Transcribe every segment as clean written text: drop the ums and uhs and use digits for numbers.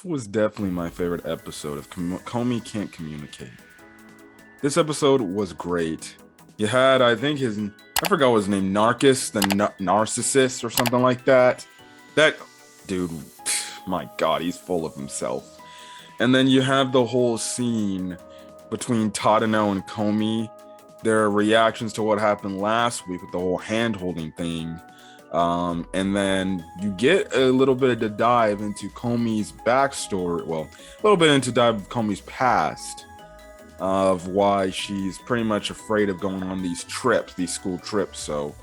this was definitely my favorite episode of Komi Can't Communicate. This episode was great. You had, I think I forgot what his name, Narcissist or something like that. That dude, my God, he's full of himself. And then you have the whole scene between Tadano and Komi, their reactions to what happened last week with the whole hand-holding thing. And then you get a little bit of the dive into Komi's backstory. Well, a little bit into dive of Komi's past of why she's pretty much afraid of going on these trips, these school trips. So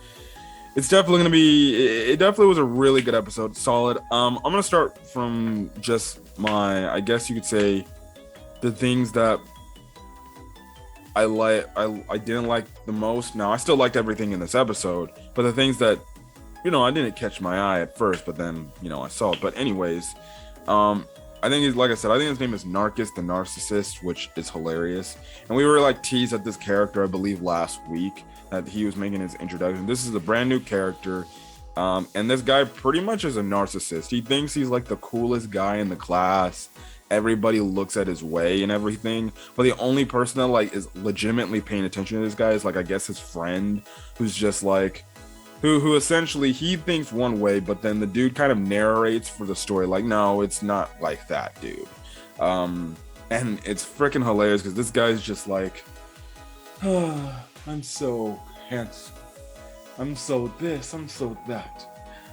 it's definitely going to be, it definitely was a really good episode. Solid. I'm going to start from just I guess you could say the things that I didn't like the most. Now, I still liked everything in this episode, but the things that, I didn't catch my eye at first, but then, I saw it. But anyways, I think like I said, I think his name is Narcissist, the Narcissist, which is hilarious. And we were like teased at this character, I believe, last week that he was making his introduction. This is a brand new character. And this guy pretty much is a narcissist. He thinks he's like the coolest guy in the class. Everybody looks at his way and everything. But the only person that like is legitimately paying attention to this guy is like, I guess his friend, who's just like, who essentially he thinks one way, but then the dude kind of narrates for the story like, no, it's not like that, dude. And it's freaking hilarious because this guy's just like, oh, I'm so handsome, I'm so this, I'm so that,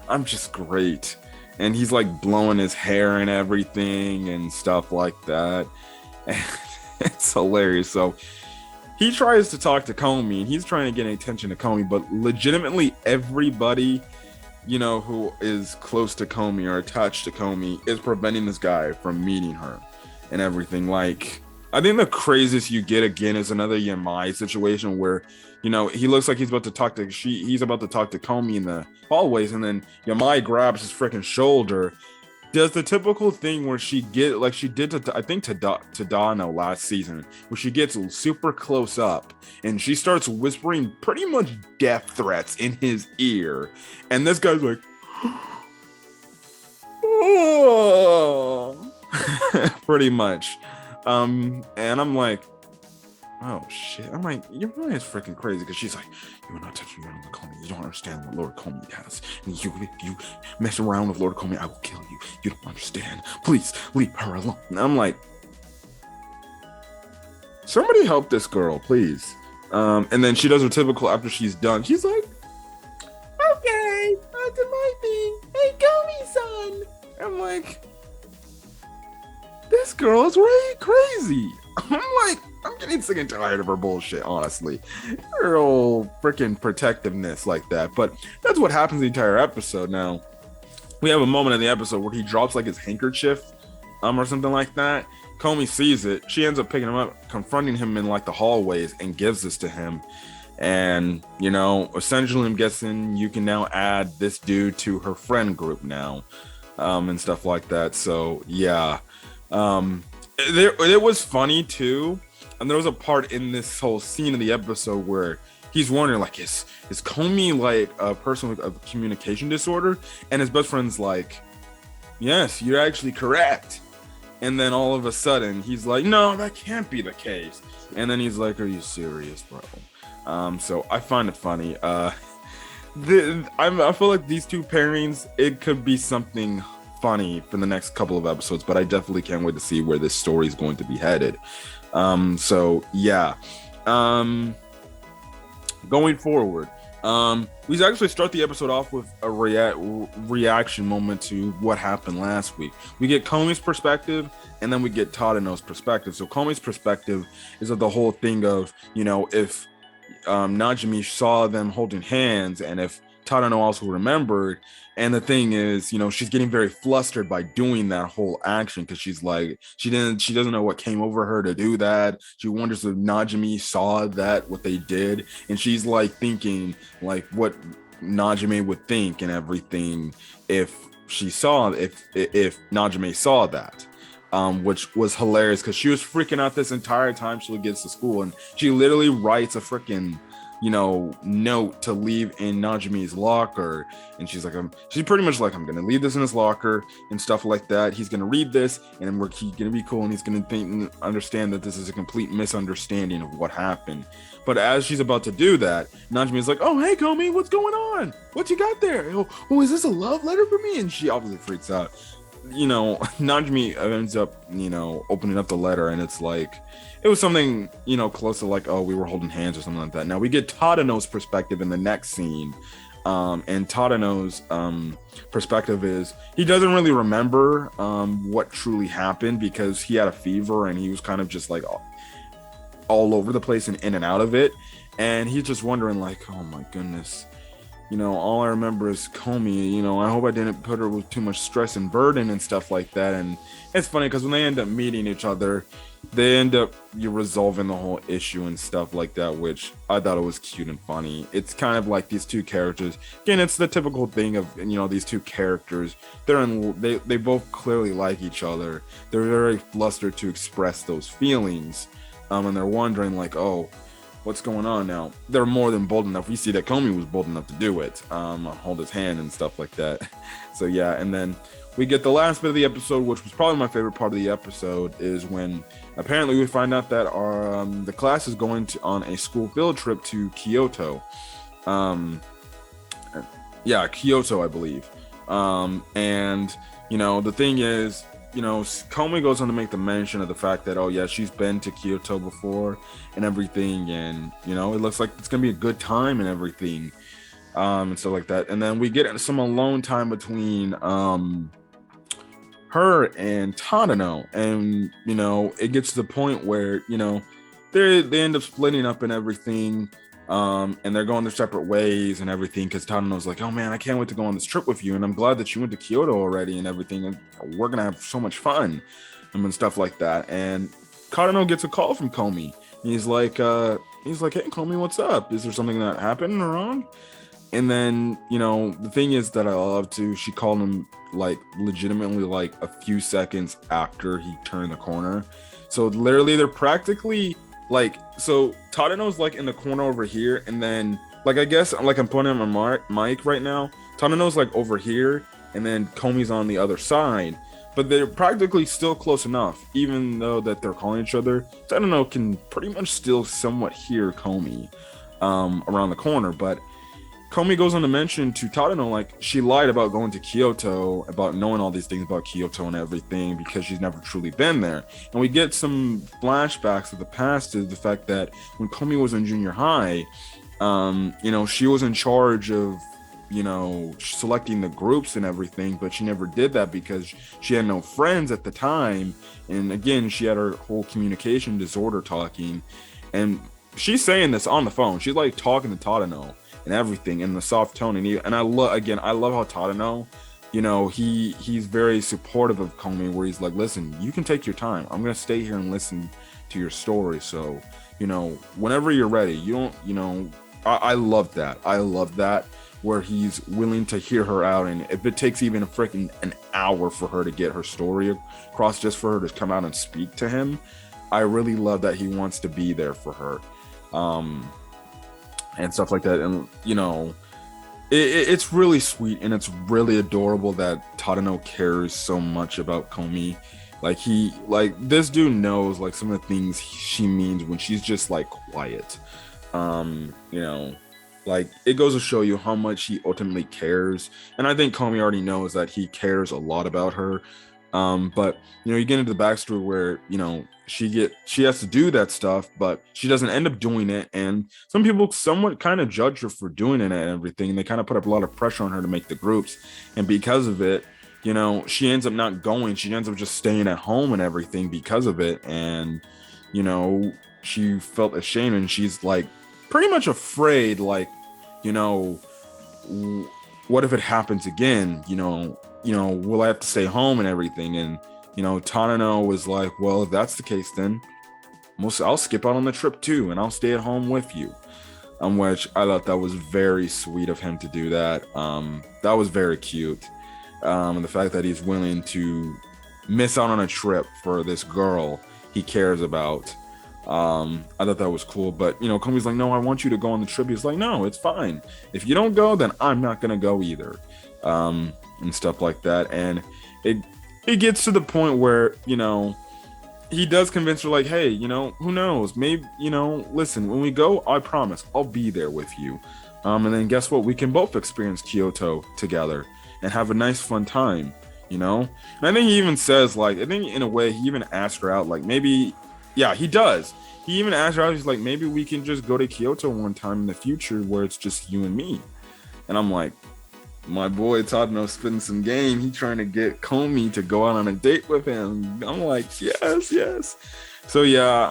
I'm just great. And he's like blowing his hair and everything and stuff like that. And it's hilarious. So he tries to talk to Komi and he's trying to get attention to Komi, but legitimately everybody, who is close to Komi or attached to Komi is preventing this guy from meeting her and everything. Like, I think the craziest you get again is another Yamai situation where, he looks like he's about to talk to he's about to talk to Komi in the hallways, and then Yamai grabs his freaking shoulder, does the typical thing where she get like she did to I think to Dano last season, where she gets super close up and she starts whispering pretty much death threats in his ear, and this guy's like, oh, pretty much. And I'm like, oh shit. I'm like, your mind is freaking crazy, because she's like, you are not touching Lord Komi. You don't understand what Lord Komi has. And if you mess around with Lord Komi, I will kill you. You don't understand. Please leave her alone. And I'm like, somebody help this girl, please. And then she does her typical after she's done. She's like, okay, I did my thing. Hey, Komi-san. I'm like, this girl is really crazy. I'm like, I'm getting sick and tired of her bullshit, honestly. Her old freaking protectiveness like that. But that's what happens the entire episode. Now, we have a moment in the episode where he drops like his handkerchief or something like that. Komi sees it. She ends up picking him up, confronting him in like the hallways, and gives this to him. And, essentially I'm guessing you can now add this dude to her friend group now, and stuff like that. So, yeah. It was funny too, and there was a part in this whole scene of the episode where he's wondering, like, is Komi like a person with a communication disorder? And his best friend's like, yes, you're actually correct. And then all of a sudden he's like, no, that can't be the case. And then he's like, are you serious, bro? So I find it funny. I feel like these two pairings, it could be something funny for the next couple of episodes, but I definitely can't wait to see where this story is going to be headed. So yeah. Going forward, we actually start the episode off with a reaction moment to what happened last week. We get Komi's perspective, and then we get Tadano's perspective. So Komi's perspective is of the whole thing of, if Najimi saw them holding hands, and if Tadano also remembered. And the thing is, she's getting very flustered by doing that whole action, because she's like, she doesn't know what came over her to do that. She wonders if Najimi saw what they did, and she's like thinking like what Najimi would think and everything if Najimi saw that. Which was hilarious, because she was freaking out this entire time she gets to school, and she literally writes a freaking note to leave in Najimi's locker, and she's pretty much like, I'm gonna leave this in his locker and stuff like that. He's gonna read this, and he's gonna be cool, and he's gonna understand that this is a complete misunderstanding of what happened. But as she's about to do that, Najimi's like, "Oh, hey, Komi, what's going on? What you got there? Oh, is this a love letter for me?" And she obviously freaks out. Najimi ends up, opening up the letter, and it's like, it was something, close to like, oh, we were holding hands or something like that. Now we get Tadano's perspective in the next scene. And Tadano's perspective is he doesn't really remember what truly happened, because he had a fever and he was kind of just like all over the place and in and out of it. And he's just wondering like, oh my goodness, all I remember is Komi, I hope I didn't put her with too much stress and burden and stuff like that. And it's funny because when they end up meeting each other, they end up resolving the whole issue and stuff like that, which I thought it was cute and funny. It's kind of like these two characters. Again, it's the typical thing of, these two characters. They both clearly like each other. They're very flustered to express those feelings. And they're wondering like, oh, what's going on now? They're more than bold enough. We see that Komi was bold enough to do it, hold his hand and stuff like that. So yeah, and then we get the last bit of the episode, which was probably my favorite part of the episode, is when apparently we find out that the class is going on a school field trip to Kyoto. Kyoto, I believe. And the thing is, Komi goes on to make the mention of the fact that, oh yeah, she's been to Kyoto before and everything, and it looks like it's gonna be a good time and everything, and stuff like that. And then we get some alone time between her and Tadano, and it gets to the point where they end up splitting up and everything. And they're going their separate ways and everything, because Tadano's like, oh man, I can't wait to go on this trip with you, and I'm glad that you went to Kyoto already and everything, and we're gonna have so much fun and stuff like that. And Tadano gets a call from Komi. He's like, hey Komi, what's up? Is there something that happened or wrong? And then the thing is that I love too, she called him like legitimately like a few seconds after he turned the corner. So literally they're practically like, so Tadano's like in the corner over here, and then like, I guess like I'm putting on my mic right now, Tadano's like over here, and then Komi's on the other side, but they're practically still close enough, even though that they're calling each other. Tadano can pretty much still somewhat hear Komi around the corner. But Komi goes on to mention to Tadano like she lied about going to Kyoto, about knowing all these things about Kyoto and everything, because she's never truly been there. And we get some flashbacks of the past to the fact that when Komi was in junior high, she was in charge of selecting the groups and everything, but she never did that because she had no friends at the time. And again, she had her whole communication disorder talking, and she's saying this on the phone. She's like talking to Tadano and everything in the soft tone, and I love how Tadano, he's very supportive of Komi, where he's like, listen, you can take your time, I'm gonna stay here and listen to your story, so whenever you're ready, I love that where he's willing to hear her out, and if it takes even an hour for her to get her story across, just for her to come out and speak to him, I really love that he wants to be there for her. And stuff like that. And it's really sweet, and it's really adorable that Tadano cares so much about Komi. Like this dude knows like some of the things she means when she's just like quiet. Like it goes to show you how much he ultimately cares, and I think Komi already knows that he cares a lot about her. But you get into the backstory where she has to do that stuff, but she doesn't end up doing it, and some people somewhat kind of judge her for doing it and everything, and they kind of put up a lot of pressure on her to make the groups, and because of it, she ends up not going. She ends up just staying at home and everything because of it, and she felt ashamed, and she's like pretty much afraid, like what if it happens again? Will I have to stay home and everything? And Tadano was like, well, if that's the case, then I'll skip out on the trip too, and I'll stay at home with you. Which I thought that was very sweet of him to do that. That was very cute. And the fact that he's willing to miss out on a trip for this girl he cares about. I thought that was cool, but you know, Komi's like, no, I want you to go on the trip. He's like, no, it's fine. If you don't go, then I'm not gonna go either, and stuff like that. And it it gets to the point where, you know, he does convince her, like, hey, you know, who knows, maybe, you know, listen, when we go, I promise I'll be there with you, and then guess what, we can both experience Kyoto together and have a nice fun time, you know. And I think he even says, like, I think in a way he even asked her out, like, maybe, yeah, he does. He even asked her out, he's like, maybe we can just go to Kyoto one time in the future where it's just you and me. And I'm like, my boy Tadano spitting some game. He trying to get Komi to go out on a date with him. I'm like, yes, yes. So yeah,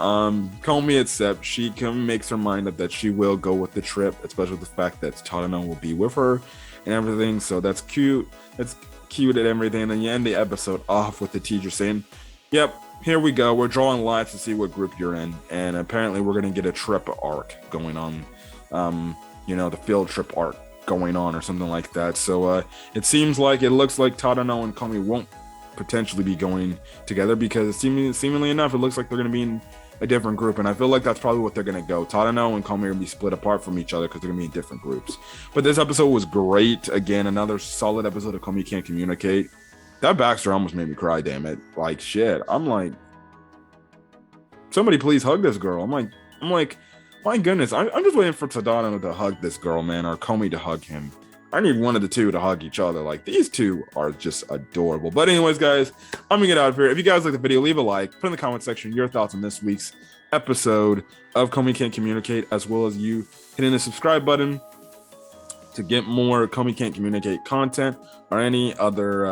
Komi accepts. She makes her mind up that she will go with the trip, especially with the fact that Tadano will be with her and everything. So that's cute. That's cute and everything. And then you end the episode off with the teacher saying, yep, here we go. We're drawing lots to see what group you're in. And apparently we're going to get a trip arc going on. You know, the field trip arc going on or something like that. So it looks like Tadano and Komi won't potentially be going together, because seemingly enough, it looks like they're going to be in a different group, and I feel like that's probably what they're going to go. Tadano and Komi are going to be split apart from each other because they're going to be in different groups. But this episode was great. Again, another solid episode of Komi Can't Communicate. That Baxter almost made me cry, damn it. Like, shit. I'm like, somebody please hug this girl. I'm like, my goodness, I'm just waiting for Tadano to hug this girl, man, or Komi to hug him. I need one of the two to hug each other. Like, these two are just adorable. But anyways, guys, I'm gonna get out of here. If you guys like the video, leave a like. Put in the comment section your thoughts on this week's episode of Komi Can't Communicate, as well as you hitting the subscribe button to get more Komi Can't Communicate content or any other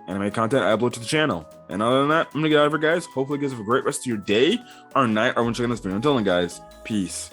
anime content I upload to the channel. And other than that, I'm gonna get out of here, guys. Hopefully you guys have a great rest of your day or night or when checking this video. Until then, guys, peace.